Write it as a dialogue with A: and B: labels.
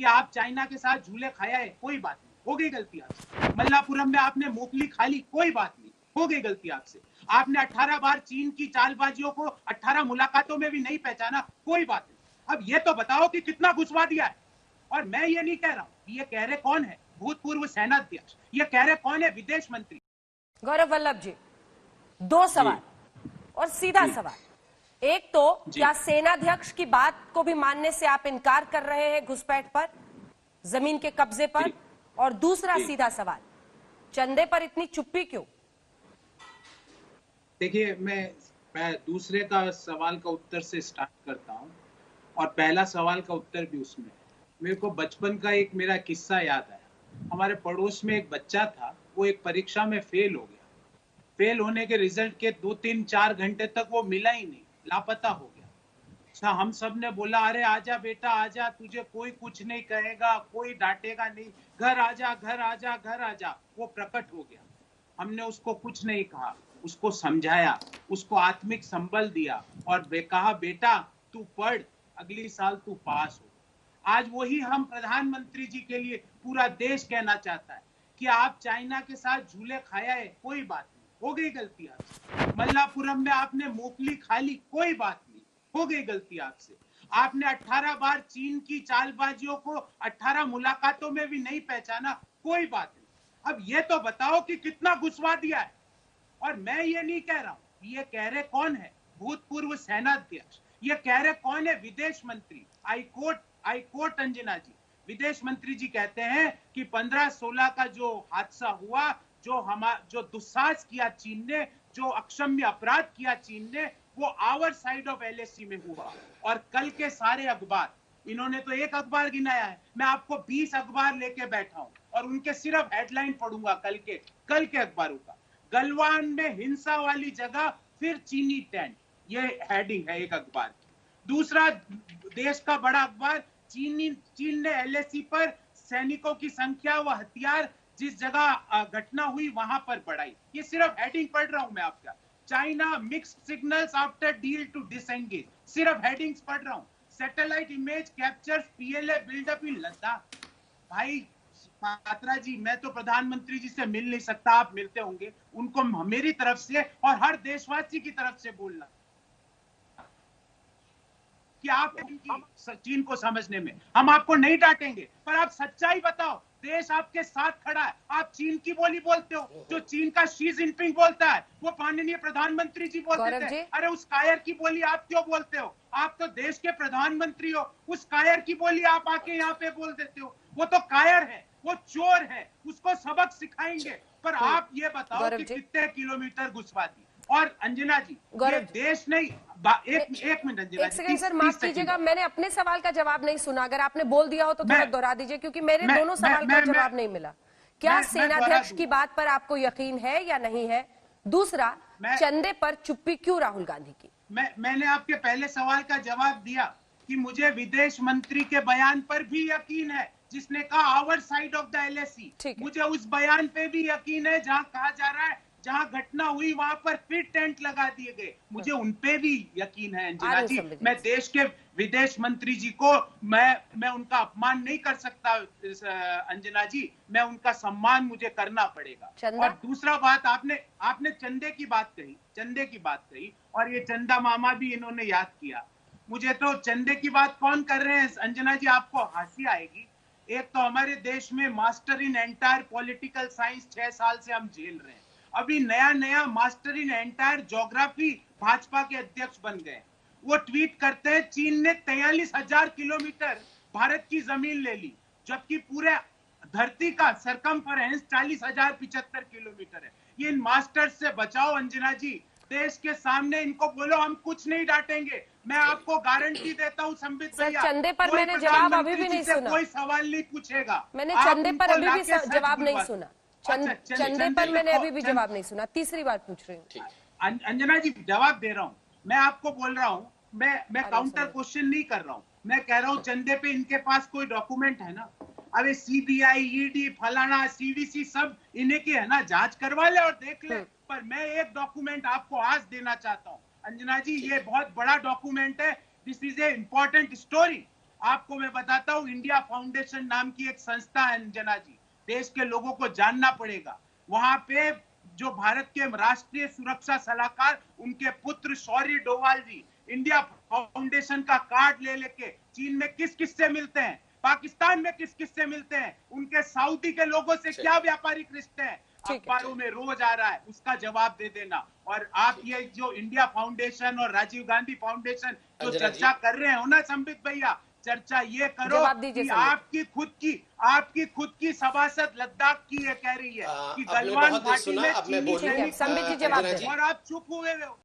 A: कि आप चाइना के साथ झूले खाया है, कोई बात नहीं, हो गई गलती आपसे। मल्लापुरम में आपने मूंगफली खा ली, कोई बात नहीं, हो गई गलती आपसे। आपने 18 बार चीन की चालबाजियों को 18 मुलाकातों में भी नहीं पहचाना, कोई बात नहीं। अब ये तो बताओ कि कितना घुसवा दिया है। और मैं ये नहीं कह रहा हूं, ये कह रहे कौन है? भूतपूर्व सेनाध्यक्ष। ये कह रहे कौन है? विदेश मंत्री।
B: गौरव वल्लभ जी, दो सवाल और सीधा सवाल। एक तो क्या सेनाध्यक्ष की बात को भी मानने से आप इनकार कर रहे हैं घुसपैठ पर, जमीन के कब्जे पर? और दूसरा सीधा सवाल, चंदे पर इतनी चुप्पी क्यों?
A: देखिए, मैं दूसरे का सवाल का उत्तर से स्टार्ट करता हूं और पहला सवाल का उत्तर भी उसमें। मेरे को बचपन का एक मेरा किस्सा याद आया। हमारे पड़ोस में एक बच्चा था, वो एक परीक्षा में फेल हो गया। फेल होने के रिजल्ट के 2-3-4 घंटे तक वो मिला ही नहीं, लापता हो गया। अच्छा, हम सब ने बोला, अरे आजा बेटा आजा, तुझे कोई कुछ नहीं कहेगा, कोई डांटेगा नहीं, घर आजा घर आजा घर आजा। वो प्रकट हो गया। हमने उसको कुछ नहीं कहा, उसको समझाया, उसको आत्मिक संबल दिया और कहा बेटा तू पढ़, अगली साल तू पास हो। आज वही हम प्रधानमंत्री जी के लिए पूरा देश कहना चाहता है कि आप चाइना के साथ झूले खाया है, कोई बात नहीं, हो गई गलती आपसे। मल्लापुरम में आपने मूंगफली खा ली, कोई बात नहीं, हो गई गलती आपसे। आपने 18 बार चीन की चालबाजियों को 18 मुलाकातों में भी नहीं पहचाना, कोई बात नहीं। अब ये तो बताओ कि कितना घुसवा दिया है। और मैं ये नहीं कह रहा हूं, ये कह रहे कौन है? भूतपूर्व सेनाध्यक्ष। ये कह रहे कौन है? विदेश मंत्री। आई कोट अंजना जी, विदेश मंत्री जी कहते हैं कि 15-16 का जो हादसा हुआ, जो दुस्साहस किया चीन ने, जो अक्षम्य अपराध किया चीन ने, वो आवर साइड ऑफ LAC में हुआ। और कल के सारे अखबार, इन्होंने तो एक अखबार गिनाया है, मैं आपको 20 अखबार लेके बैठा हूं और उनके सिर्फ हेडलाइन पढ़ूंगा कल के अखबारों का। गलवान में हिंसा वाली जगह फिर चीनी टेंट, ये हेडिंग है एक अखबार की। दूसरा, देश का बड़ा अखबार, चीन ने LAC पर सैनिकों की संख्या व हथियार जिस जगह घटना हुई वहां पर बढ़ाई। ये सिर्फ हेडिंग पढ़ रहा हूं मैं आपका। China mixed signals after deal to disengage, सिर्फ हेडिंग्स पढ़ रहा हूं। Satellite image captures PLA buildup in Ladakh. भाई पात्रा जी, मैं तो प्रधानमंत्री जी से मिल नहीं सकता, आप मिलते होंगे, उनको मेरी तरफ से और हर देशवासी की तरफ से बोलना कि आप चीन को समझने में हम आपको नहीं डांटेंगे, पर आप सच्चाई बताओ। देश आपके साथ खड़ा है, आप चीन की बोली बोलते हो। जो चीन का शी जिनपिंग बोलता है वो माननीय प्रधानमंत्री जी बोलते थे। अरे उस कायर की बोली आप क्यों बोलते हो? आप तो देश के प्रधानमंत्री हो, उस कायर की बोली आप आके यहाँ पे बोल देते हो। वो तो कायर है, वो चोर है, उसको सबक सिखाएंगे। पर आप ये बताओ कि कितने किलोमीटर घुसवा दी। और अंजना जी, ये देश नहीं, एक मिनट अंजना
B: एक सेकंड सर, माफ कीजिएगा, मैंने अपने सवाल का जवाब नहीं सुना। अगर आपने बोल दिया हो तो थोड़ा दोहरा दीजिए, क्योंकि मेरे दोनों सवाल का जवाब नहीं मिला। क्या सेनाध्यक्ष की बात पर आपको यकीन है या नहीं है? दूसरा, चंदे पर चुप्पी क्यों राहुल गांधी की?
A: मैंने आपके पहले सवाल का जवाब दिया कि मुझे विदेश मंत्री के बयान पर भी यकीन है, जिसने कहा our side of the LAC। मुझे उस बयान पे भी यकीन है जहां कहा जा रहा है जहां घटना हुई वहां पर फिर टेंट लगा दिए गए, मुझे उनपे भी यकीन है अंजना जी। मैं देश के विदेश मंत्री जी को मैं उनका अपमान नहीं कर सकता अंजना जी, मैं उनका सम्मान मुझे करना पड़ेगा। और दूसरा बात, आपने चंदे की बात कही और ये चंदा मामा भी इन्होंने याद किया। मुझे तो चंदे की बात कौन कर रहे हैं अंजना जी, आपको हंसी आएगी। एक तो हमारे देश में master in entire political science 6 साल से हम झेल रहे हैं। अभी नया master in entire geography Bhajpa के अध्यक्ष बन गए। वो ट्वीट करते हैं चीन ने 43,000 किलोमीटर भारत की जमीन ले ली, जबकि पूरे धरती का सरकमफरेंस 40,075 किलोमीटर है। ये इन मास्टर्स से बचाओ अंजना जी, देश के सामने इनको बोलो हम कुछ नहीं डांटेंगे। मैं आपको गारंटी देता हूँ संबित भैया,
B: चंदे पर मैंने जवाब अभी भी नहीं सुना,
A: कोई सवाल नहीं पूछेगा।
B: मैंने चंदे पर अभी भी जवाब नहीं सुना। चंदे पर मैंने अभी भी जवाब नहीं सुना, तीसरी बार पूछ रही हूँ।
A: अंजना जी जवाब दे रहा हूँ, मैं आपको बोल रहा हूँ, मैं काउंटर क्वेश्चन नहीं कर रहा हूँ। मैं कह रहा हूँ चंदे पे इनके पास कोई डॉक्यूमेंट है ना? अरे CBI, ED, फलाना, CVC सब इन्हें के है ना, जांच करवा ले और देख ले। पर मैं एक डॉक्यूमेंट आपको आज देना चाहता हूँ अंजना जी, ये बहुत बड़ा डॉक्यूमेंट है, this is a important story. आपको मैं बताता हूँ, इंडिया फाउंडेशन नाम की एक संस्था है अंजना जी, देश के लोगों को जानना पड़ेगा। वहां पे जो भारत के राष्ट्रीय सुरक्षा सलाहकार, उनके पुत्र शौर्य डोवाल जी इंडिया फाउंडेशन का कार्ड ले लेके चीन में किस किस से मिलते हैं, पाकिस्तान में किस किस से मिलते हैं, उनके सऊदी के लोगों से क्या व्यापारिक रिश्ते हैं, अखबारों में रोज आ रहा है, उसका जवाब दे देना। और आप ये जो इंडिया फाउंडेशन और राजीव गांधी फाउंडेशन जो चर्चा कर रहे हो ना संबित भैया, चर्चा ये करो कि आपकी खुद की सभासद लद्दाख की ये कह रही है कि गलवान घाटी में चीनी सैनिक, और आप चुप हुए हो।